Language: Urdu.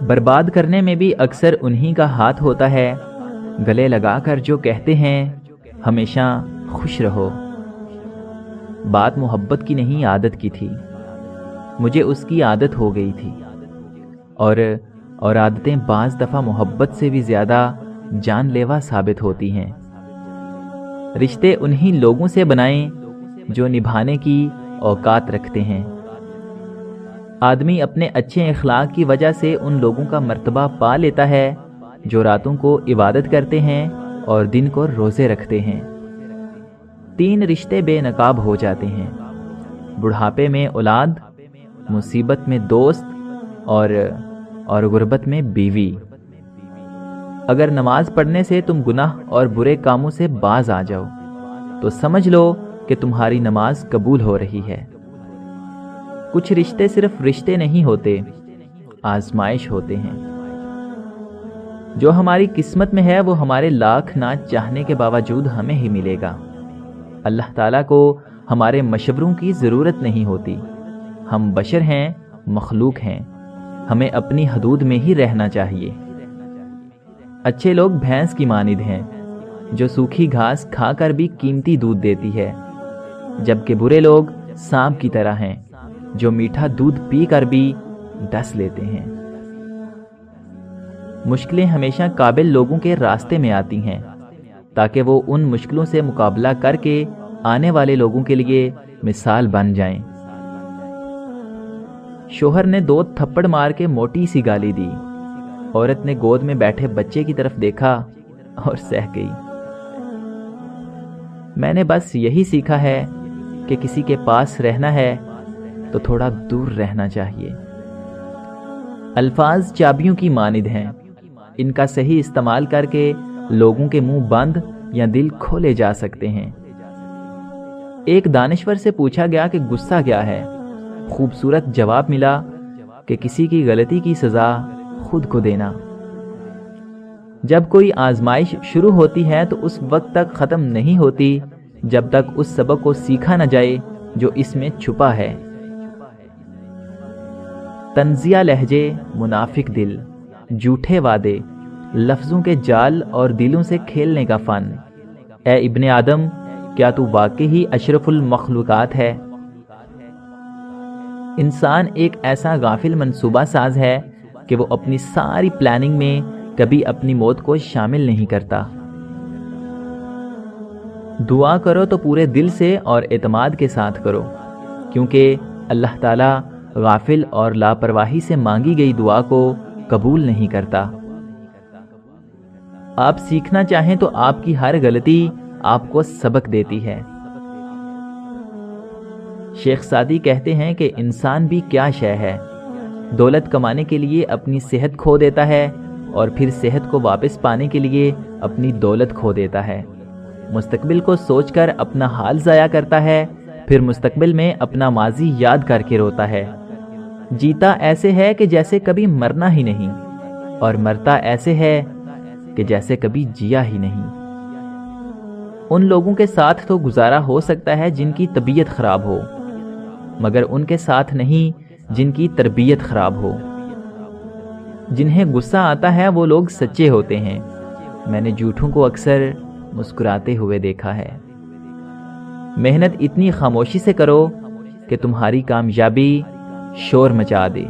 برباد کرنے میں بھی اکثر انہی کا ہاتھ ہوتا ہے، گلے لگا کر جو کہتے ہیں ہمیشہ خوش رہو۔ بات محبت کی نہیں، عادت کی تھی، مجھے اس کی عادت ہو گئی تھی، اور عادتیں بعض دفعہ محبت سے بھی زیادہ جان لیوا ثابت ہوتی ہیں۔ رشتے انہی لوگوں سے بنائیں جو نبھانے کی اوقات رکھتے ہیں۔ آدمی اپنے اچھے اخلاق کی وجہ سے ان لوگوں کا مرتبہ پا لیتا ہے جو راتوں کو عبادت کرتے ہیں اور دن کو روزے رکھتے ہیں۔ 3 رشتے بے نقاب ہو جاتے ہیں: بڑھاپے میں اولاد، مصیبت میں دوست، اور غربت میں بیوی۔ اگر نماز پڑھنے سے تم گناہ اور برے کاموں سے باز آ جاؤ تو سمجھ لو کہ تمہاری نماز قبول ہو رہی ہے۔ کچھ رشتے صرف رشتے نہیں ہوتے، آزمائش ہوتے ہیں۔ جو ہماری قسمت میں ہے وہ ہمارے لاکھ نہ چاہنے کے باوجود ہمیں ہی ملے گا۔ اللہ تعالیٰ کو ہمارے مشوروں کی ضرورت نہیں ہوتی۔ ہم بشر ہیں، مخلوق ہیں، ہمیں اپنی حدود میں ہی رہنا چاہیے۔ اچھے لوگ بھینس کی مانند ہیں جو سوکھی گھاس کھا کر بھی قیمتی دودھ دیتی ہے، جبکہ برے لوگ سانپ کی طرح ہیں جو میٹھا دودھ پی کر بھی ڈس لیتے ہیں۔ مشکلیں ہمیشہ قابل لوگوں کے راستے میں آتی ہیں تاکہ وہ ان مشکلوں سے مقابلہ کر کے آنے والے لوگوں کے لیے مثال بن جائیں۔ شوہر نے 2 تھپڑ مار کے موٹی سی گالی دی۔ عورت نے گود میں بیٹھے بچے کی طرف دیکھا اور سہ گئی۔ میں نے بس یہی سیکھا ہے کہ کسی کے پاس رہنا ہے تو تھوڑا دور رہنا چاہیے۔ الفاظ چابیوں کی مانند ہیں، ان کا صحیح استعمال کر کے لوگوں کے منہ بند یا دل کھولے جا سکتے ہیں۔ ایک دانشور سے پوچھا گیا کہ غصہ کیا ہے؟ خوبصورت جواب ملا کہ کسی کی غلطی کی سزا خود کو دینا۔ جب کوئی آزمائش شروع ہوتی ہے تو اس وقت تک ختم نہیں ہوتی جب تک اس سبق کو سیکھا نہ جائے جو اس میں چھپا ہے۔ طنزیہ لہجے، منافق دل، جھوٹے وعدے، لفظوں کے جال اور دلوں سے کھیلنے کا فن۔ اے ابن آدم، کیا تو واقعی اشرف المخلوقات ہے؟ انسان ایک ایسا غافل منصوبہ ساز ہے کہ وہ اپنی ساری پلاننگ میں کبھی اپنی موت کو شامل نہیں کرتا۔ دعا کرو تو پورے دل سے اور اعتماد کے ساتھ کرو، کیونکہ اللہ تعالیٰ غافل اور لاپرواہی سے مانگی گئی دعا کو قبول نہیں کرتا۔ آپ سیکھنا چاہیں تو آپ کی ہر غلطی آپ کو سبق دیتی ہے۔ شیخ سعدی کہتے ہیں کہ انسان بھی کیا شے ہے، دولت کمانے کے لیے اپنی صحت کھو دیتا ہے اور پھر صحت کو واپس پانے کے لیے اپنی دولت کھو دیتا ہے۔ مستقبل کو سوچ کر اپنا حال ضائع کرتا ہے، پھر مستقبل میں اپنا ماضی یاد کر کے روتا ہے۔ جیتا ایسے ہے کہ جیسے کبھی مرنا ہی نہیں، اور مرتا ایسے ہے کہ جیسے کبھی جیا ہی نہیں۔ ان لوگوں کے ساتھ تو گزارا ہو سکتا ہے جن کی طبیعت خراب ہو، مگر ان کے ساتھ نہیں جن کی تربیت خراب ہو۔ جنہیں غصہ آتا ہے وہ لوگ سچے ہوتے ہیں۔ میں نے جھوٹوں کو اکثر مسکراتے ہوئے دیکھا ہے۔ محنت اتنی خاموشی سے کرو کہ تمہاری کامیابی شور مچا دے۔